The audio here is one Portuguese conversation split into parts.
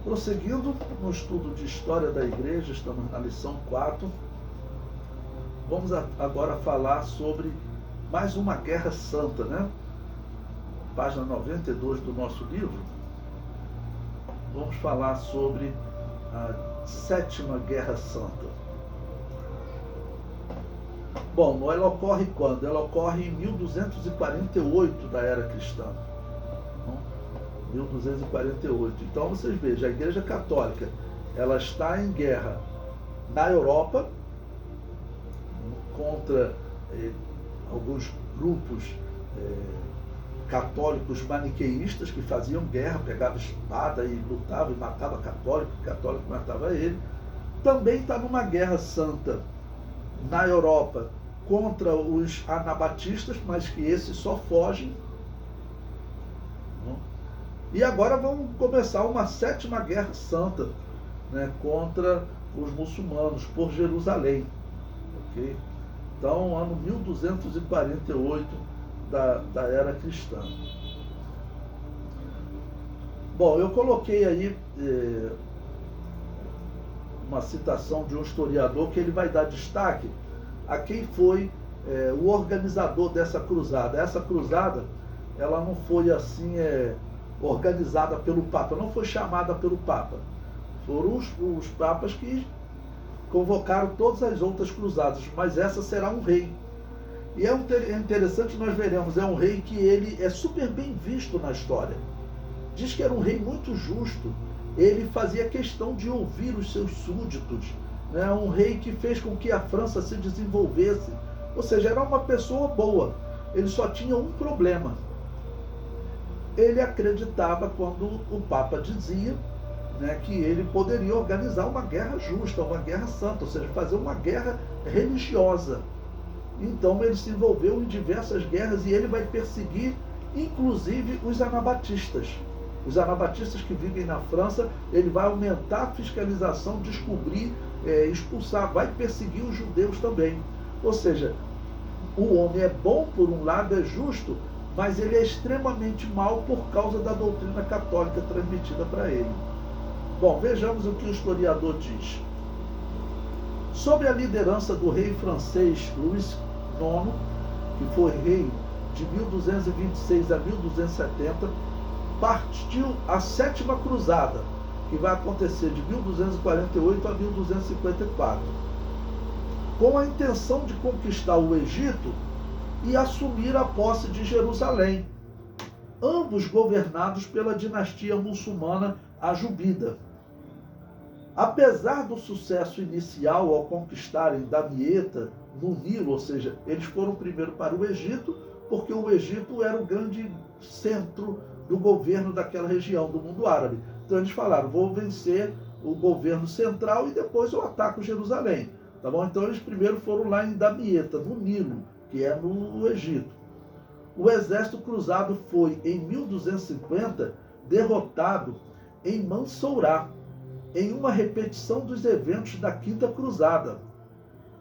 Prosseguindo no estudo de História da Igreja, estamos na lição 4. Vamos agora falar sobre mais uma guerra santa, né? Página 92 do nosso livro. Vamos falar sobre a Sétima Guerra Santa. Bom, ela ocorre quando? Ela ocorre em 1248 da era cristã. 1248. Então vocês vejam, a Igreja Católica ela está em guerra na Europa contra alguns grupos católicos maniqueístas que faziam guerra, pegavam espada e lutavam e matavam católico, o católico matava ele. Também está numa guerra santa na Europa contra os anabatistas, mas que esses só fogem. E agora vamos começar uma sétima guerra santa, né, contra os muçulmanos por Jerusalém. Okay? Então, ano 1248 da era cristã. Bom, eu coloquei aí uma citação de um historiador que ele vai dar destaque a quem foi o organizador dessa cruzada. Essa cruzada, ela não foi assim organizada pelo Papa, não foi chamada pelo Papa. Foram os papas que convocaram todas as outras cruzadas, mas essa será um rei. E é interessante, nós veremos, é um rei que ele é super bem visto na história. Diz que era um rei muito justo, ele fazia questão de ouvir os seus súditos, né? Um rei que fez com que a França se desenvolvesse, ou seja, era uma pessoa boa. Ele só tinha um problema. Ele acreditava quando o Papa dizia, né, que ele poderia organizar uma guerra justa, uma guerra santa, ou seja, fazer uma guerra religiosa. Então ele se envolveu em diversas guerras e ele vai perseguir, inclusive, os anabatistas. Os anabatistas que vivem na França, ele vai aumentar a fiscalização, descobrir, expulsar, vai perseguir os judeus também. Ou seja, o homem é bom por um lado, é justo, mas ele é extremamente mau por causa da doutrina católica transmitida para ele. Bom, vejamos o que o historiador diz. Sob a liderança do rei francês Luís IX, que foi rei de 1226 a 1270, partiu a Sétima Cruzada, que vai acontecer de 1248 a 1254, com a intenção de conquistar o Egito e assumir a posse de Jerusalém, ambos governados pela dinastia muçulmana ajubida. Apesar do sucesso inicial ao conquistarem Damieta, no Nilo, ou seja, eles foram primeiro para o Egito, porque o Egito era o grande centro do governo daquela região, do mundo árabe. Então eles falaram, vou vencer o governo central e depois eu ataco Jerusalém. Tá bom? Então eles primeiro foram lá em Damieta, no Nilo, que é no Egito. O exército cruzado foi, em 1250, derrotado em Mansourá, em uma repetição dos eventos da Quinta Cruzada.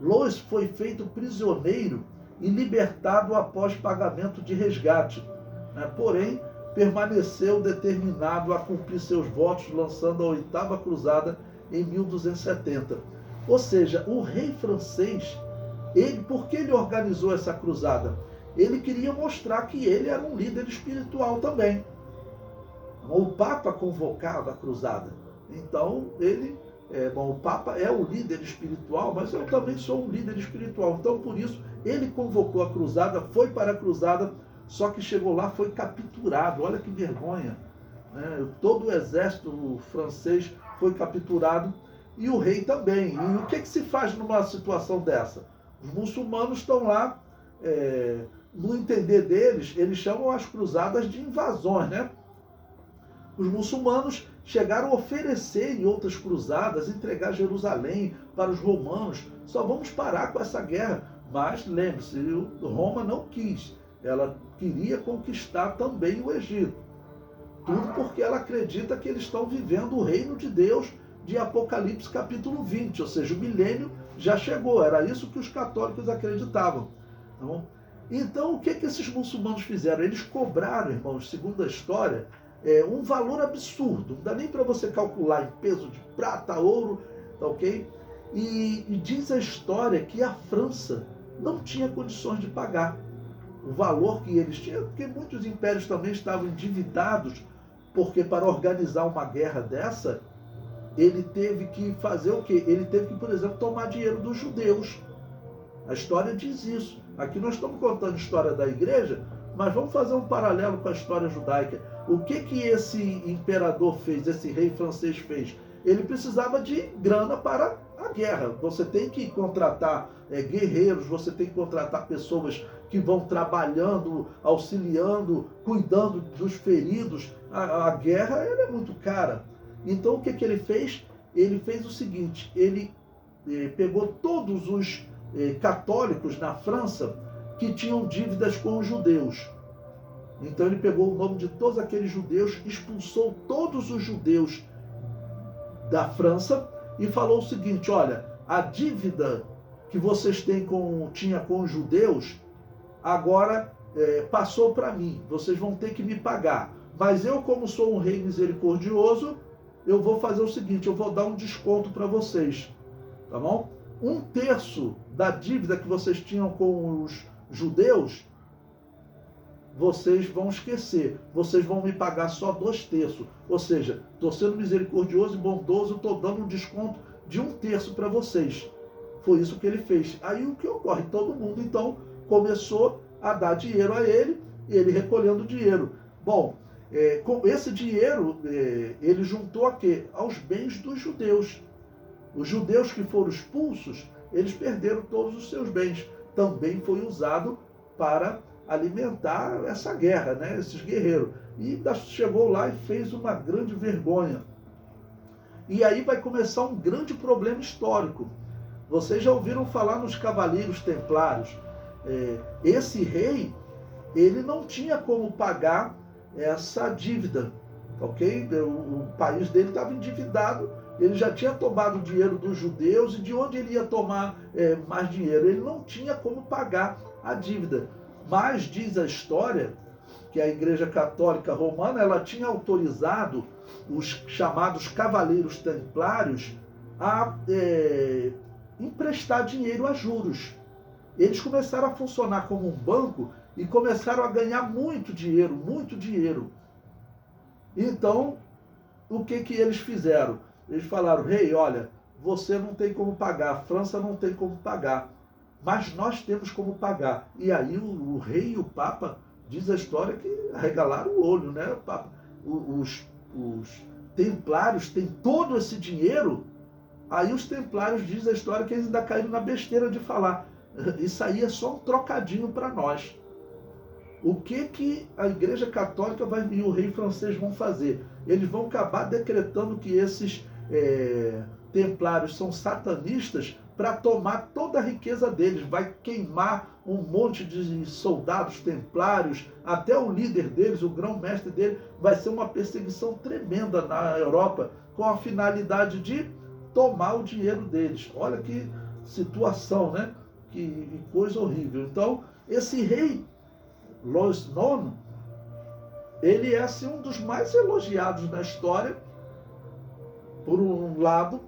Lois foi feito prisioneiro e libertado após pagamento de resgate, né? Porém, permaneceu determinado a cumprir seus votos, lançando a Oitava Cruzada em 1270. Ou seja, o rei francês, por que ele organizou essa cruzada? Ele queria mostrar que ele era um líder espiritual também. O Papa convocava a cruzada. Então, o Papa é o líder espiritual, mas eu também sou um líder espiritual. Então, por isso, ele convocou a cruzada, foi para a cruzada, só que chegou lá, foi capturado. Olha que vergonha, né? Todo o exército francês foi capturado e o rei também. E o que se faz numa situação dessa? Os muçulmanos estão lá, no entender deles, eles chamam as cruzadas de invasões, né? Os muçulmanos chegaram a oferecer em outras cruzadas, entregar Jerusalém para os romanos. Só vamos parar com essa guerra. Mas lembre-se, Roma não quis. Ela queria conquistar também o Egito. Tudo porque ela acredita que eles estão vivendo o reino de Deus de Apocalipse capítulo 20, ou seja, o milênio já chegou. Era isso que os católicos acreditavam. Então, o que esses muçulmanos fizeram? Eles cobraram, irmãos, segundo a história, um valor absurdo, não dá nem para você calcular em peso de prata, ouro, tá ok? E diz a história que a França não tinha condições de pagar o valor que eles tinham, porque muitos impérios também estavam endividados, porque para organizar uma guerra dessa, ele teve que fazer o quê? Ele teve que, por exemplo, tomar dinheiro dos judeus. A história diz isso. Aqui nós estamos contando a história da igreja, mas vamos fazer um paralelo com a história judaica. O que esse imperador fez, esse rei francês fez? Ele precisava de grana para a guerra. Você tem que contratar guerreiros, você tem que contratar pessoas que vão trabalhando, auxiliando, cuidando dos feridos. A guerra ela é muito cara. Então o que ele fez? Ele fez o seguinte, ele pegou todos os católicos na França que tinham dívidas com os judeus. Então ele pegou o nome de todos aqueles judeus, expulsou todos os judeus da França e falou o seguinte: olha, a dívida que vocês tinha com os judeus, agora passou para mim, vocês vão ter que me pagar. Mas eu, como sou um rei misericordioso, eu vou fazer o seguinte, eu vou dar um desconto para vocês, tá bom? 1/3 da dívida que vocês tinham com os judeus, vocês vão esquecer, vocês vão me pagar só 2/3. Ou seja, estou sendo misericordioso e bondoso, estou dando um desconto de 1/3 para vocês. Foi isso que ele fez. Aí o que ocorre? Todo mundo então começou a dar dinheiro a ele, ele recolhendo dinheiro. Bom, com esse dinheiro, ele juntou a quê? Aos bens dos judeus. Os judeus que foram expulsos, eles perderam todos os seus bens. Também foi usado para alimentar essa guerra, né? Esses guerreiros. E chegou lá e fez uma grande vergonha. E aí vai começar um grande problema histórico. Vocês já ouviram falar nos Cavaleiros Templários. Esse rei, ele não tinha como pagar essa dívida, ok? O país dele estava endividado, ele já tinha tomado o dinheiro dos judeus, e de onde ele ia tomar mais dinheiro? Ele não tinha como pagar a dívida. Mas diz a história que a Igreja Católica Romana, ela tinha autorizado os chamados Cavaleiros Templários a emprestar dinheiro a juros. Eles começaram a funcionar como um banco e começaram a ganhar muito dinheiro, muito dinheiro. Então, o que eles fizeram? Eles falaram: rei, olha, você não tem como pagar, a França não tem como pagar, mas nós temos como pagar. E aí o rei e o Papa, diz a história, que arregalaram o olho, né? O Papa, os templários têm todo esse dinheiro. Aí os templários, diz a história, que eles ainda caíram na besteira de falar: isso aí é só um trocadinho para nós. O que a Igreja Católica e o rei francês vão fazer? Eles vão acabar decretando que esses templários são satanistas para tomar toda a riqueza deles. Vai queimar um monte de soldados templários, até o líder deles, o grão-mestre dele. Vai ser uma perseguição tremenda na Europa, com a finalidade de tomar o dinheiro deles. Olha que situação, né? Que coisa horrível. Então, esse rei Luís IX, ele é assim, um dos mais elogiados na história, por um lado,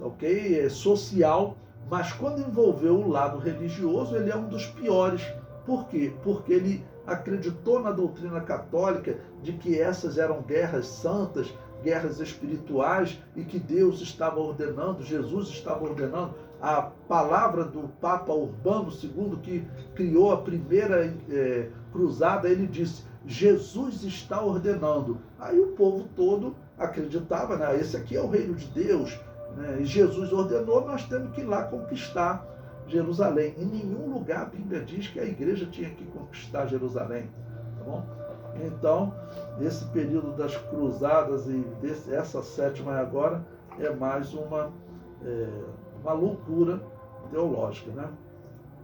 ok, social, mas quando envolveu o lado religioso, ele é um dos piores. Por quê? Porque ele acreditou na doutrina católica de que essas eram guerras santas, guerras espirituais, e que Deus estava ordenando, Jesus estava ordenando. A palavra do Papa Urbano II, que criou a primeira cruzada, ele disse: Jesus está ordenando. Aí o povo todo acreditava, né? Esse aqui é o reino de Deus, né? E Jesus ordenou, nós temos que ir lá conquistar Jerusalém. Em nenhum lugar a Bíblia diz que a igreja tinha que conquistar Jerusalém, tá bom? Então, esse período das cruzadas e essa sétima agora é mais uma loucura teológica, né?